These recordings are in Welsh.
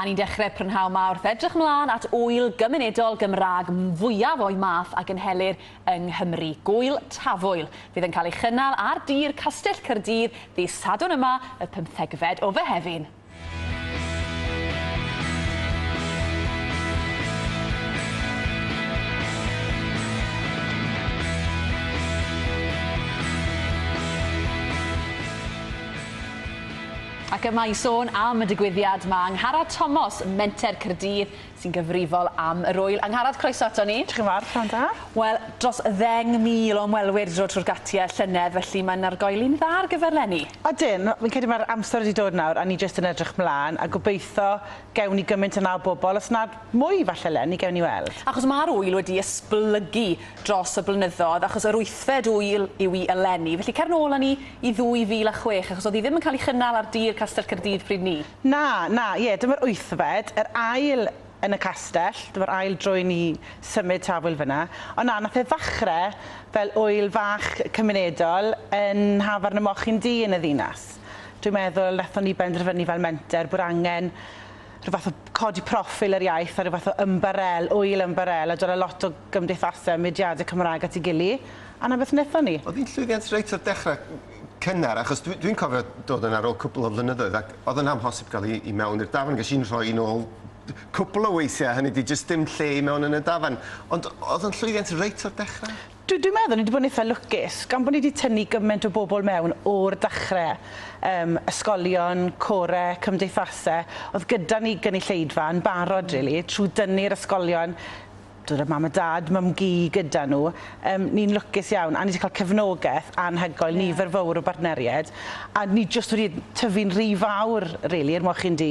A ni'n dechrau Prynhawn ma wrth edrych mlaen at ŵyl gymunedol Gymraeg fwyaf o'i math ac yn helir yng Nghymru. Gŵyl Tafwyl fydd yn cael ei chynnal ar dir Castell Caerdydd ddydd Sadwrn yma y 15fed o Fehefin. Ac yma I sôn am y digwyddiad mae Angharad menter Caerdydd sy'n gyfrifol am yr ŵyl. Angharad, croeso ato ni. Diolch yn fawr, pnawn da. Wel, dros 10,000 o ymwelwyr wedi dod trwy'r gatiau llynedd, felly mae'n argoeli'n dda ar gyfer leni. Odyn, fi'n credu mae'r amser wedi dod nawr a ni jyst yn edrych mlaen a gobeithio gewn ni gymaint yna o bobl, os nad mwy falle leni gewn ni weld. Achos mae'r ŵyl wedi esblygu dros y blynyddoedd, achos yr 8fed ŵyl yw I eleni. Felly cer nôl â ni I 2006, achos oedd hi ddim yn cael ei chynnal ar dir Castell Caerdydd pryd ni. Dyma'r 8fed, yr ail yn y castell, dyma'r ail drwy ni symud Tafwyl fyna. Ond nath e ddechrau fel ŵyl fach cymunedol yn Hafarn y Mochyn Du yn y ddinas. Dwi'n meddwl nathon ni benderfynu fel menter bod angen rhywbeth o codi proffil yr iaith a rhywbeth o ymbarel, ŵyl ymbarel, a dod â lot o gymdeithasau, mudiadau Cymraeg at ei gili, a na beth wnaethon ni. Oedd hi'n llwyddiant reit o'r dechrau cynnar, achos dwi'n cofio dod yn ar ôl cwbl o flynyddoedd, ac oedd yn amhosib gael I mewn i'r dafarn, gallu'n rhoi nôl cwbl o weithiau, hynny di jyst dim lle I mewn yn y dafarn, ond oedd yn llwyddiant reit o'r dechrau? Dwi'n meddwl ni wedi bod yn eitha lwcus, gan bod ni wedi tynnu gymaint o bobl mewn o'r dechrau, ysgolion, corau, cymdeithasau, oedd gyda ni gynulleidfa yn barod, really, trwy dynnu'r ysgolion, dod â mam a dad, mam gi gyda nhw, ni'n lwcus iawn, a ni wedi cael cefnogaeth anhygoel, nifer fawr o bartneriaid, a ni jyst wedi tyfu'n rhy fawr, really, i'r Mochyn Du,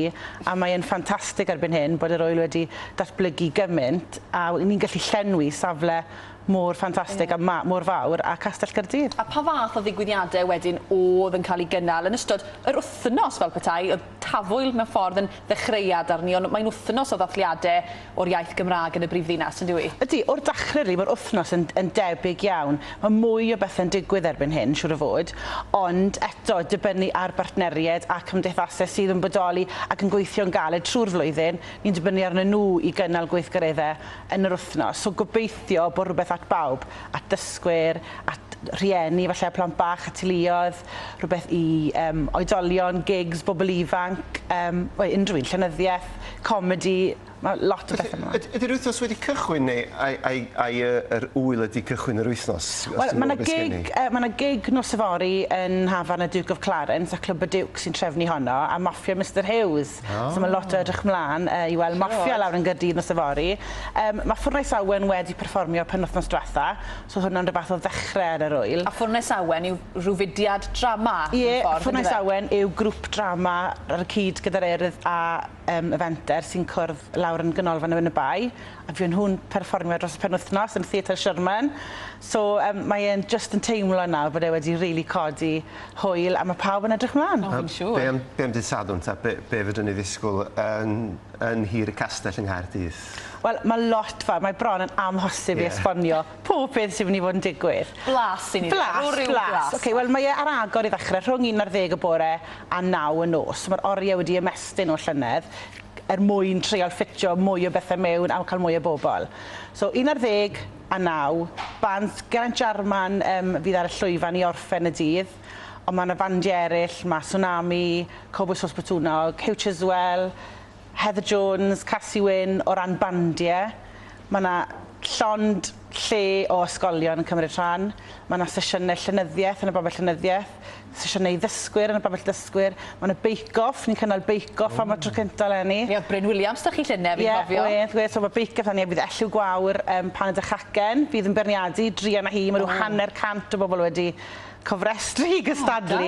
a mae'n ffantastig erbyn hyn bod yr ŵyl wedi datblygu gymaint, a ni'n gallu llenwi safle mor ffantastig a mor fawr a Castell Caerdydd. A pa fath o ddigwyddiadau wedyn oedd yn cael ei gynnal yn ystod yr wythnos fel petai, oedd Tafwyl mewn ffordd yn ddechreuad arni, ond mae'n wythnos o ddathliadau o'r iaith Gymraeg yn y brifddinas, yn dwi? Ydy, o'r dechrau mae'r wythnos yn debyg iawn. Mae mwy o bethau'n digwydd erbyn hyn, siŵr o fod, ond eto dibynnu ar bartneriaid a cymdeithasau sydd yn bodoli ac yn gweithio'n galed trwy'r flwyddyn, ni'n dibynnu arnyn nhw I gynnal gweithgareddau yn yr wythnos. So gobeithio bod rhywbeth at bawb, at dysgwyr, at rhieni, falle plant bach, at teuluoedd, rhywbeth I oedolion, gigs, bobl ifanc, unrhyw un, llenyddiaeth, comedi, mae lot o bethau yma. Ydy'r wythnos wedi cychwyn neu yr ŵyl ydi cychwyn yr wythnos? Wel, mae yna gig nos yfory yn Hafarn y Duke of Clarence a Clwb y Duke sy'n trefnu honno, a Maffia Mr Hughes. So mae lot o edrych mlaen I weld Maffia lawr yn Gaerdydd nos yfory. Mae Ffwrnais Awen wedi perfformio penwythnos diwetha, so hwnna'n rhywbeth o ddechrau ar yr ŵyl. A Ffwrnais Awen yw rhyw fudiad drama? Ie, Ffwrnais Awen yw grŵp drama ar y cyd gyda'r Erydd a Efenter sy'n cwrdd lawr yn Ganolfan yn y Bai, a fi nhw'n perfformio dros y penwythnos yn Theatr Sherman. So mae'n just yn teimlo nawr bod wedi really codi hwyl, a mae pawb yn edrych mlaen. Fi'n siŵr. Be am dydd Sadwrn, be fydden ni ddisgwyl yn hir y castell yng Nghaerdydd? Wel, mae lot fa, mae bron yn amhosib I esbonio pob peth sy'n mynd I fod yn digwydd. Blas I ni. Blas. Wel, mae ar agor I ddechrau rhwng 11 y bore a 9 y nos. Mae'r oriau wedi ymestyn o llynedd mwyn treial ffitio mwy o bethau mewn a cael mwy o bobl. So 11 a 9, band Geraint Jarman fydd ar y llwyfan I orffen y dydd, ond mae yna bandiau eraill, mae Tsunami, Cowboys Sos Botwnog, Hugh Chiswell, Heather Jones, Cassie Wyn o ran bandiau. Mae yna llond lle o ysgolion yn cymryd rhan. Mae yna sesiynau llenyddiaeth yn y babell llenyddiaeth, sesiynau ddysgwyr yn y babell dysgwyr. Mae yna bake-off, ni'n cynnal bake-off am y tro cynta leni. Ie, Bryn Williams, da chi llynedd, fi'n cofio. Ie, so mae bake-off leni, bydd Elliw Gwawr pan y dychagen, bydd yn berniadu, Drian a hi, mae rhyw 100 o bobl wedi cofrestru I gystadlu.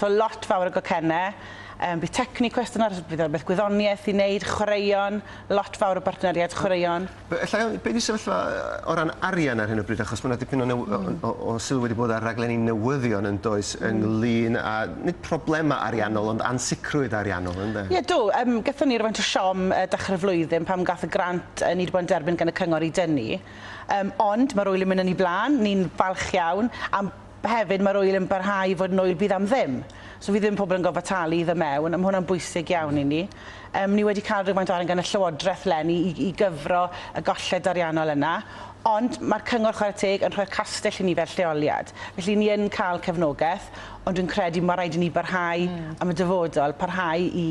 So lot fawr o gocennau. Bydd tecni cwestiwn ar, bydd rhywbeth gwyddoniaeth I wneud, chwaraeon, lot fawr o bartneriaid chwaraeon. Be di sefyllfa o ran arian ar hyn o bryd, achos mae yna dipyn o sylw wedi bod ar raglenni newyddion yn does ynglyn a nid problemau ariannol, ond ansicrwydd ariannol, ynddo? Ie, gathon ni rhywfaint o siom dechrau'r flwyddyn pam gath y grant ni wedi bod yn derbyn gan y cyngor I dynnu. Ond mae'r ŵyl yn mynd yn ei blaen, ni'n falch iawn, a hefyd mae'r ŵyl yn barhau fod yn ŵyl bydd am ddim. So fi ddim pobl yn gofod talu iddo mewn, a mae hwnna'n bwysig iawn i ni. Ni wedi cael rhywfaint o arian gan y Llywodraeth leni i gyfro y golled ariannol yna. Ond mae'r cyngor chwarae teg yn rhoi'r castell i ni fel lleoliad. Felly ni yn cael cefnogaeth, ond dwi'n credu mae rhaid i ni barhau am y dyfodol, parhau i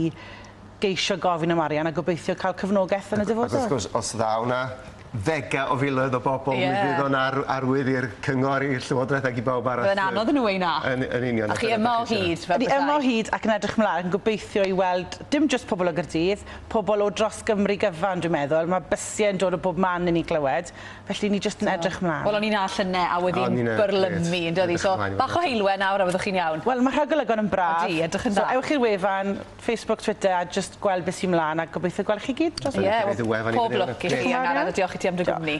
geisio gofyn am arian a gobeithio cael cefnogaeth yn y dyfodol. Ac wrth gwrs, os ddawna ddegau o filoedd o bobl, mi fydd o'n arwydd i'r cyngor, i'r Llywodraeth ac i bawb arall. Byddai'n anodd yn nhw na. Yn union. A chi yma o hyd. Ydy yma o hyd ac yn edrych mlaen, yn gobeithio i weld dim jyst pobl o Gaerdydd, pobl o dros Gymru gyfan, dwi'n meddwl. Mae bysiau yn dod o bob man i ni glywed, felly ni jyst yn edrych mlaen. Wel, o'n i'n all yna a wedi'n byrlymu, yn dod i. So, bach o heilwen nawr a fyddwch chi'n iawn. Wel, mae rhagolygon yn braf. Ydy, edrych yn so, dda. ewch i'r wefan, Facebook, Twitter, a jyst gweld beth sy'n mlaen, a gobeithio gweld chi gyd dros Pob lwc i chi, Angharad, a diolch i ti am dy gwmni.